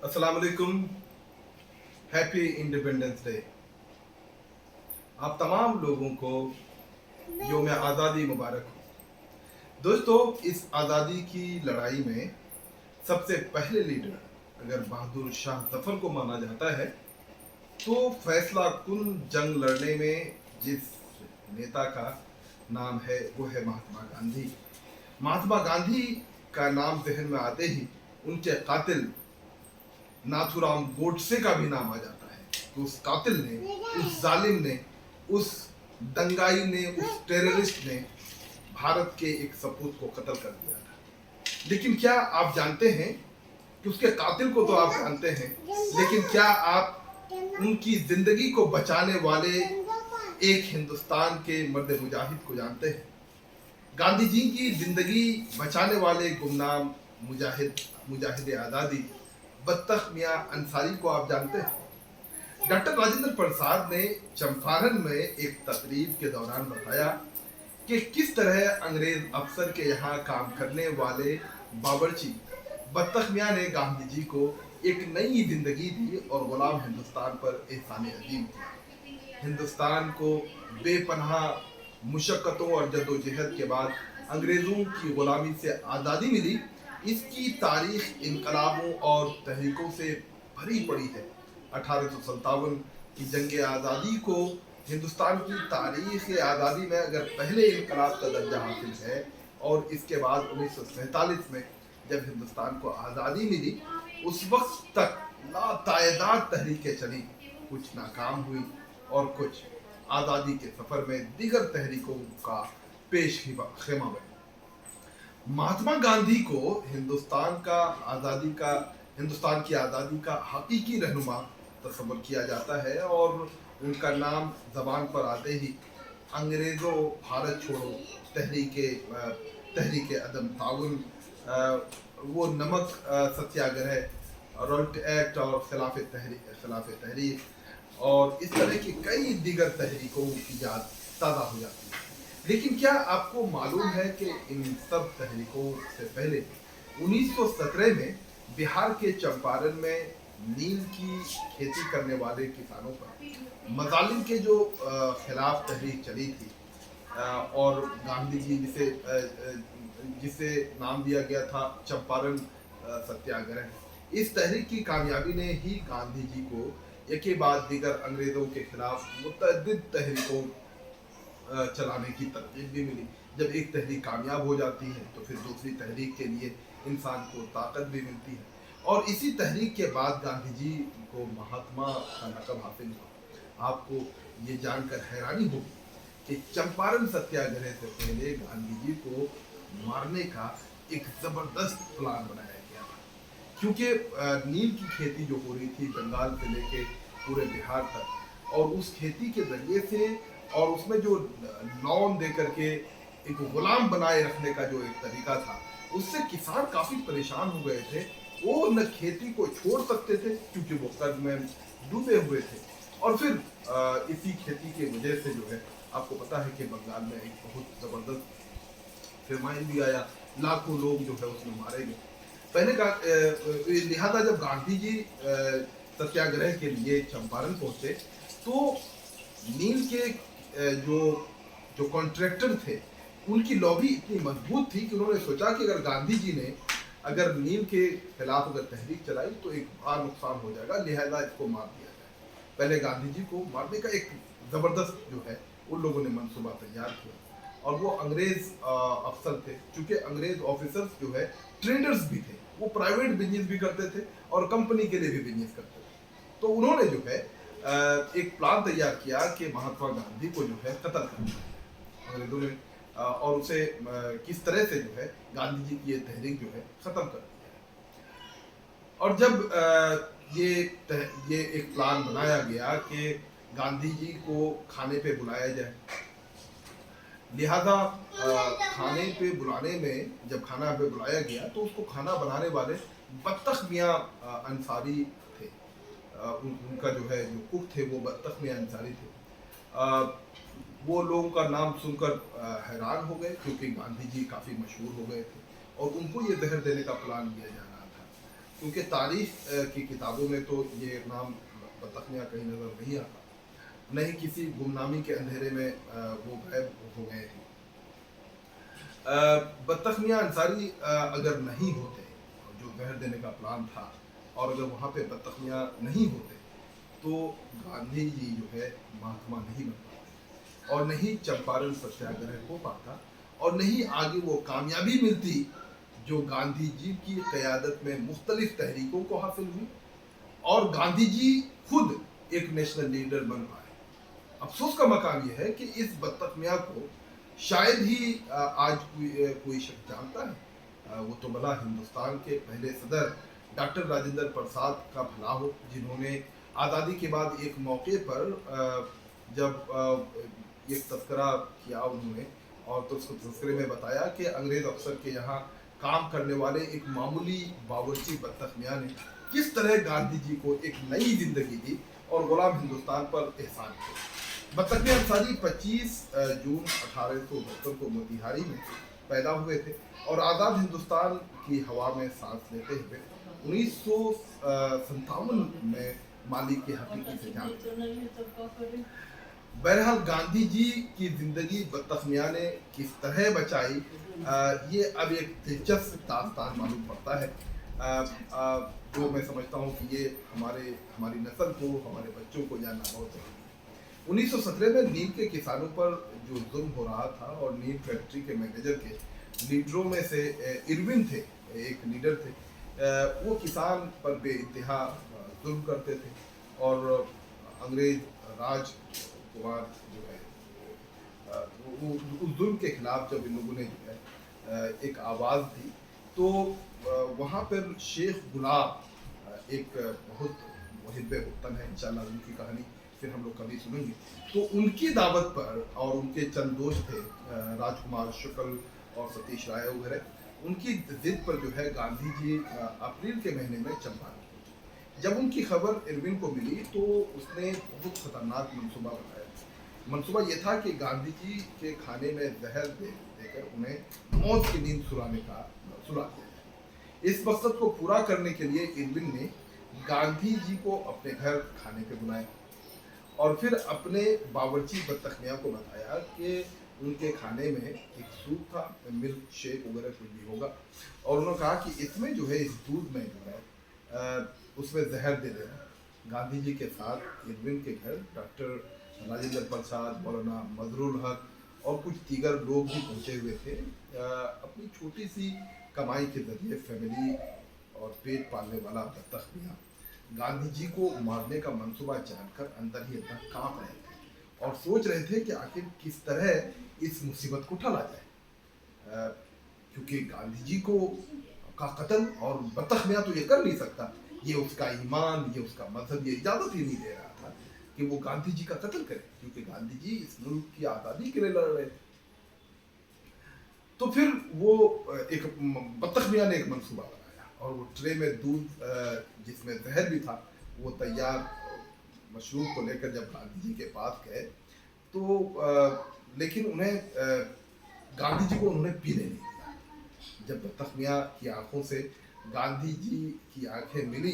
अस्सलाम वालेकुम। Happy independence day. आप तमाम लोगों को यौम आज़ादी मुबारक हो। दोस्तों, इस आज़ादी की लड़ाई में सबसे पहले लीडर अगर बहादुर शाह जफर को माना जाता है, तो फैसला कुन जंग लड़ने में जिस नेता का नाम है वो है महात्मा गांधी। महात्मा गांधी का नाम जहन में आते ही उनके कातिल नाथूराम गोडसे का भी नाम आ जाता है कि उस कातिल ने, उस जालिम ने, उस दंगाई ने, उस टेररिस्ट ने भारत के एक सपूत को कत्ल कर दिया था। लेकिन क्या आप जानते हैं कि उसके कातिल को तो आप जानते हैं, लेकिन क्या आप उनकी जिंदगी को बचाने वाले एक हिंदुस्तान के मर्द मुजाहिद को जानते हैं? गांधी जी की जिंदगी बचाने वाले गुमनाम मुजाहिद आज़ादी बत्तख मियां अंसारी को आप जानते हैं? डॉक्टर राजेंद्र प्रसाद ने चंपारण में एक तकरीब के दौरान बताया कि किस तरह अंग्रेज अफसर के यहाँ काम करने वाले बावर्ची बत्तख मियां ने गांधी जी को एक नई जिंदगी दी और गुलाम हिंदुस्तान पर एहसान अजीम किया। हिंदुस्तान को बेपनाह मुशक्कतों और जद्दोजहद के बाद अंग्रेजों की गुलामी से आज़ादी मिली। इसकी तारीख इनकलाबों और तहरीकों से भरी पड़ी है। 1857 की जंग आज़ादी को हिंदुस्तान की तारीख आज़ादी में अगर पहले इनकलाब का दर्जा हासिल है, और इसके बाद 1947 में जब हिंदुस्तान को आज़ादी मिली, उस वक्त तक लातादाद तहरीकें चली, कुछ नाकाम हुई और कुछ आज़ादी के सफ़र में दीगर तहरीकों का पेश खेमा बनी। महात्मा गांधी को हिंदुस्तान की आज़ादी का हकीकी रहनुमा तस्वर किया जाता है, और उनका नाम जबान पर आते ही अंग्रेज़ों भारत छोड़ो तहरीक अदम ताउन, वो नमक सत्याग्रह, रॉल्ट एक्ट और खिलाफ तहरीक और इस तरह की कई दीगर तहरीकों की याद ताज़ा हो जाती है। लेकिन क्या आपको मालूम है कि इन सब तहरीकों से पहले 1917 में बिहार के चंपारण में नील की खेती करने वाले किसानों पर मजालिम के जो खिलाफ तहरीक चली थी, और गांधी जी जिसे नाम दिया गया था चंपारण सत्याग्रह, इस तहरीक की कामयाबी ने ही गांधी जी को एक के बाद दीगर अंग्रेजों के खिलाफ मुतअद्दिद तहरीकों चलाने की तरकीब भी मिली। जब एक तहरीक कामयाब हो जाती है तो फिर दूसरी तहरीक के लिए इंसान को ताकत भी मिलती है, और इसी तहरीक के बाद गांधी जी को महात्मा का लक़ब हासिल हुआ। आपको ये जानकर हैरानी होगी कि चंपारण सत्याग्रह से पहले गांधी जी को मारने का एक ज़बरदस्त प्लान बनाया गया था, क्योंकि नील की खेती जो हो रही थी बंगाल से लेके पूरे बिहार तक, और उस खेती के जरिए से और उसमें जो लोन दे करके एक गुलाम बनाए रखने का जो एक तरीका था, उससे किसान काफी परेशान हो गए थे। वो न खेती को छोड़ सकते थे क्योंकि वो कर्ज में डूबे हुए थे, और फिर इसी खेती की वजह से जो है, आपको पता है कि बंगाल में एक बहुत जबरदस्त फेमाइन भी आया, लाखों लोग जो है उसमें मारे गए। पहले का लिहाजा जब गांधी जी सत्याग्रह के लिए चंपारण पहुंचे, तो नील के जो जो कॉन्ट्रैक्टर थे उनकी लॉबी इतनी मजबूत थी कि उन्होंने सोचा कि अगर गांधी जी ने अगर नील के खिलाफ अगर तहरीक चलाई तो एक बड़ा नुकसान हो जाएगा, लिहाजा इसको मार दिया जाए। पहले गांधी जी को मारने का एक ज़बरदस्त जो है उन लोगों ने मंसूबा तैयार किया, और वो अंग्रेज अफसर थे, क्योंकि अंग्रेज ऑफिसर्स जो है ट्रेडर्स भी थे, वो प्राइवेट बिजनेस भी करते थे और कंपनी के लिए भी बिजनेस करते थे। तो उन्होंने जो है एक प्लान तैयार किया कि महात्मा गांधी को जो है कत्ल करना है अंग्रेजों ने, और उसे किस तरह से जो है गांधी जी की ये तहरीक जो है ख़त्म कर दिया है। और जब ये एक प्लान बनाया गया कि गांधी जी को खाने पे बुलाया जाए, लिहाजा खाने पे बुलाने में जब खाना पे बुलाया गया तो उसको खाना बनाने वाले बत्तख मियां अंसारी थे। उनका जो है जो कुक थे वो बत्तख मियां अंसारी थे। वो लोगों का नाम सुनकर हैरान हो गए, क्योंकि गांधी जी काफ़ी मशहूर हो गए थे और उनको ये जहर देने का प्लान किया जा रहा था। क्योंकि तारीख की किताबों में तो ये नाम बतख मियाँ कहीं नज़र नहीं आता, नहीं किसी गुमनामी के अंधेरे में वो गायब हो गए हैं। बत्तख मियाँ अंसारी अगर नहीं होते, जो जहर देने का प्लान था, और अगर वहाँ पे बत्तख मियाँ नहीं होते तो गांधी जी जो है महात्मा नहीं बन पाते, और नहीं चंपारण सत्याग्रह हो पाता, और नहीं आगे वो कामयाबी मिलती जो गांधी जी की क़यादत में मुख्तलिफ तहरीकों को हासिल हुई, और गांधी जी खुद एक नेशनल लीडर बन पाए। अफसोस का मकाम यह है कि इस बत्तख मियाँ को शायद ही आज कोई शख्स जानता है। वो तो भला हिंदुस्तान के पहले सदर डॉक्टर राजेंद्र प्रसाद का भला हो, जिन्होंने आज़ादी के बाद एक मौके पर जब एक तस्करा किया उन्होंने, और तो उसको तस्करे में बताया कि अंग्रेज़ अफसर के यहाँ काम करने वाले एक मामूली बावर्ची बत्तख मियाँ ने किस तरह गांधी जी को एक नई जिंदगी दी और गुलाम हिंदुस्तान पर एहसान किया। बत्तख मियाँ अंसारी 25 जून 1872 को मोतिहारी में पैदा हुए थे, और आज़ाद हिंदुस्तान की हवा में सांस लेते हुए 1957 में माली की हकीकी से जान। बहरहाल गांधी जी की जिंदगी बत्तख मियाँ ने किस तरह बचाई, ये अब एक दिलचस्प दास्तान मालूम पड़ता है, जो मैं समझता हूँ कि ये हमारी नस्ल को, हमारे बच्चों को जानना बहुत जरूरी है। 1917 में नील के किसानों पर जो जुल्म हो रहा था, और नील फैक्ट्री के मैनेजर के लीडरों में से इरविन थे, एक लीडर थे, वो किसान पर बेइंतहा जुल्म करते थे, और अंग्रेज राज कुमार जो है उस जुल्म के खिलाफ जब इन लोगों ने जो है एक आवाज़ दी, तो वहाँ पर शेख गुलाब एक बहुत मुहिब वतन है, इंशाल्लाह उनकी कहानी फिर हम लोग कभी सुनेंगे। तो उनकी दावत पर, और उनके चंद दोस्त थे राजकुमार शुक्ल और सतीश राय वगैरह, उनकी जिद पर जो है गांधी जी अप्रैल के महीने में चंपारण पहुंचे। जब उनकी खबर इरविन को मिली तो उसने बहुत खतरनाक मंसूबा बनाया। मंसूबा ये था कि गांधी जी के खाने में जहर देकर उन्हें मौत की नींद सुला दिया जाए। इस मकसद को पूरा करने के लिए इरविन ने गांधी जी को अपने घर खाने पे बुलाया, और फिर अपने बावर्ची बत्तख मियाँ को बताया कि उनके खाने में एक सूप था, मिल्क शेक वगैरह कुछ भी होगा, और उन्होंने कहा कि इसमें जो है, इस दूध में जो है उसमें जहर दे देना। गांधी जी के साथ इरविन के घर डॉक्टर राजेंद्र प्रसाद, मौलाना मजरूल हक और कुछ दीगर लोग भी पहुँचे हुए थे। अपनी छोटी सी कमाई के जरिए फैमिली और पेट पालने वाला बत्तख मियाँ गांधी जी को मारने का मंसूबा जानकर अंदर ही अंदर कांप रहे थे, और सोच रहे थे कि आखिर किस तरह इस मुसीबत को टाला जाए, क्योंकि गांधी जी को का कत्ल और बत्तख मियाँ तो ये कर नहीं सकता, ये उसका ईमान, ये उसका मजहब ये इजाज़त ही नहीं दे रहा था कि वो गांधी जी का कत्ल करे, क्योंकि गांधी जी इस मुल्क की आज़ादी के लिए लड़ रहे थे। तो फिर वो एक बत्तख मियाँ ने एक मंसूबा बनाया, और वो ट्रे में दूध जिसमें जहर भी था, वो तैयार मशरूब को लेकर जब गांधी जी के पास गए, तो लेकिन उन्हें गांधी जी को उन्होंने पीने नहीं दिया। जब बत्तख मियाँ की आंखों से गांधी जी की आंखें मिली,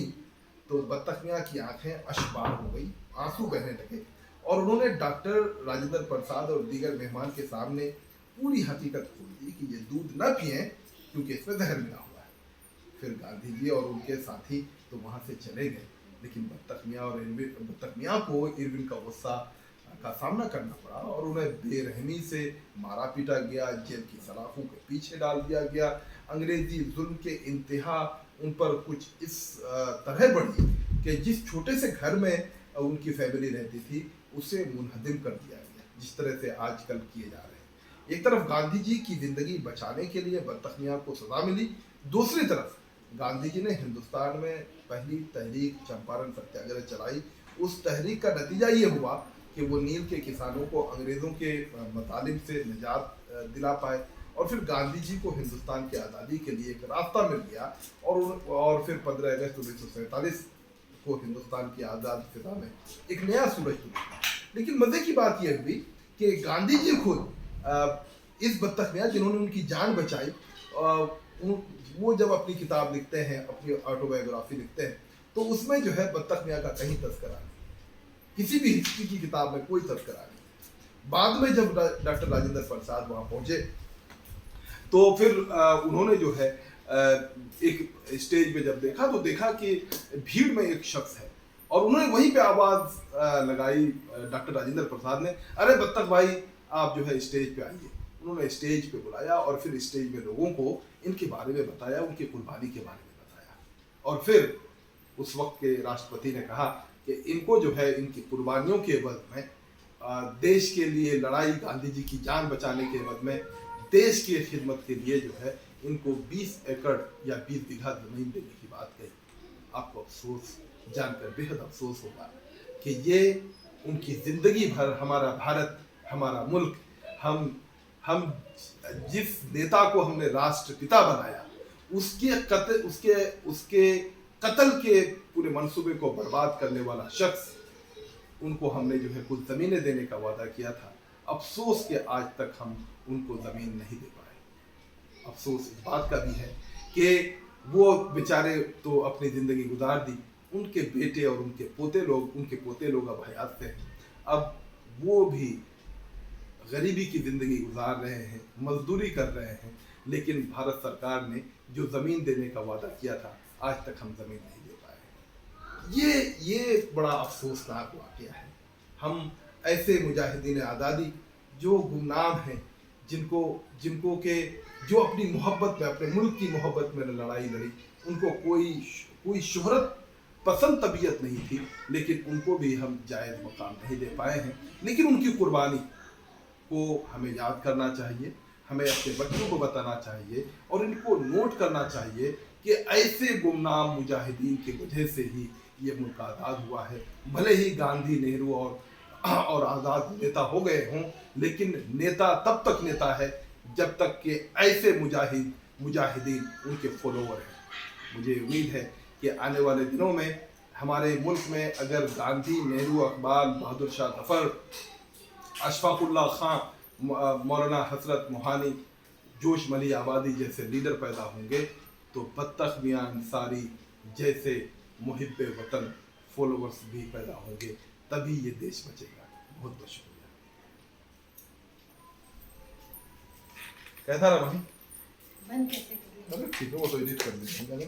तो बत्तख मियाँ की आंखें अश्बार हो गई, आंसू बहने लगे, और उन्होंने डॉक्टर राजेंद्र प्रसाद और दीगर मेहमान के सामने पूरी हकीकत खोल दी कि ये दूध न पिए क्योंकि इसमें जहर मिला हुआ है। फिर गांधी जी और उनके साथी तो वहाँ से चले गए, लेकिन बत्तख मियाँ को इरविन का गुस्सा का सामना करना पड़ा, और उन्हें बेरहमी से मारा पीटा गया, जेल की सलाखों के पीछे डाल दिया गया। अंग्रेजी जुल्म के इंतहा उन पर कुछ इस तरह बढ़ी कि जिस छोटे से घर में उनकी फैमिली रहती थी उसे मुनहदिम कर दिया गया, जिस तरह से आजकल किए जा रहे हैं। एक तरफ गांधी जी की जिंदगी बचाने के लिए बत्तख मियाँ को सजा मिली, दूसरी तरफ गांधी जी ने हिंदुस्तान में पहली तहरीक चंपारण सत्याग्रह चलाई। उस तहरीक का नतीजा ये हुआ कि वो नील के किसानों को अंग्रेज़ों के मतालिब से निजात दिला पाए, और फिर गांधी जी को हिंदुस्तान की आज़ादी के लिए एक रास्ता मिल गया, और फिर 15 अगस्त 1947 को हिंदुस्तान की आज़ाद फिजा में एक नया सूरज उगा। लेकिन मज़े की बात यह हुई कि गांधी जी खुद इस बत्तख मियाँ जिन्होंने उनकी जान बचाई, वो जब अपनी किताब लिखते हैं, अपनी ऑटोबायोग्राफी लिखते हैं, तो उसमें जो है बत्तख मियाँ का कहीं तस्करा नहीं, किसी भी हिस्ट्री की किताब में कोई तस्करा नहीं। बाद में जब डॉक्टर राजेंद्र प्रसाद वहाँ पहुँचे तो फिर उन्होंने जो है एक स्टेज पे जब देखा तो देखा कि भीड़ में एक शख्स है, और उन्होंने वहीं पे आवाज लगाई डॉक्टर राजेंद्र प्रसाद ने, अरे बत्तख भाई आप जो है स्टेज पे आइए। उन्होंने स्टेज पे बुलाया और फिर स्टेज में लोगों को इनके बारे में बताया, उनकी कुर्बानी के बारे में बताया, और फिर उस वक्त के राष्ट्रपति ने कहा कि इनको जो है इनकी कुर्बानियों के एवज में देश के लिए लड़ाई, गांधी जी की जान बचाने के एवज में देश की खिदमत के लिए जो है इनको 20 एकड़ या 20 बीघा जमीन देने की बात कही। आपको अफसोस जानकर बेहद अफसोस होगा कि ये उनकी जिंदगी भर हमारा भारत, हमारा मुल्क, हम जिस नेता को हमने राष्ट्रपिता बनाया उसके कत्ल के पूरे मंसूबे को बर्बाद करने वाला शख्स, उनको हमने जो है कुछ जमीनें देने का वादा किया था। अफसोस कि आज तक हम उनको जमीन नहीं दे पाए। अफसोस इस बात का भी है कि वो बेचारे तो अपनी जिंदगी गुजार दी, उनके बेटे और उनके पोते लोग अब हयात थे, अब वो भी गरीबी की जिंदगी गुजार रहे हैं, मजदूरी कर रहे हैं, लेकिन भारत सरकार ने जो जमीन देने का वादा किया था आज तक हम जमीन नहीं दे पाए। ये बड़ा अफसोसनाक वाकया है। हम ऐसे मुजाहिदीन आज़ादी जो गुमनाम हैं, जिनको के जो अपनी मोहब्बत में, अपने मुल्क की मोहब्बत में लड़ाई लड़ी, उनको कोई शोहरत पसंद तबीयत नहीं थी, लेकिन उनको भी हम जायज़ मकाम नहीं दे पाए हैं। लेकिन उनकी कुर्बानी को हमें याद करना चाहिए, हमें अपने बच्चों को बताना चाहिए और इनको नोट करना चाहिए कि ऐसे गुमनाम मुजाहिदीन की वजह से ही ये मुल्क आज़ाद हुआ है। भले ही गांधी, नेहरू और आज़ाद नेता हो गए हों, लेकिन नेता तब तक नेता है जब तक कि ऐसे मुजाहिदीन उनके फॉलोवर हैं। मुझे उम्मीद है कि आने वाले दिनों में हमारे मुल्क में अगर गांधी, नेहरू, इकबाल, बहादुर शाह जफर, अशफाकुल्लाह खां, मौलाना हसरत मोहानी, जोश मली आबादी जैसे लीडर पैदा होंगे तो बत्तख मियां अंसारी जैसे मुहिब्बे वतन फॉलोवर्स भी पैदा होंगे, तभी ये देश बचेगा। बहुत बहुत शुक्रिया। कैसा रहा भाई? बंद कैसे करें? ठीक है, वो तो एडिट कर देंगे।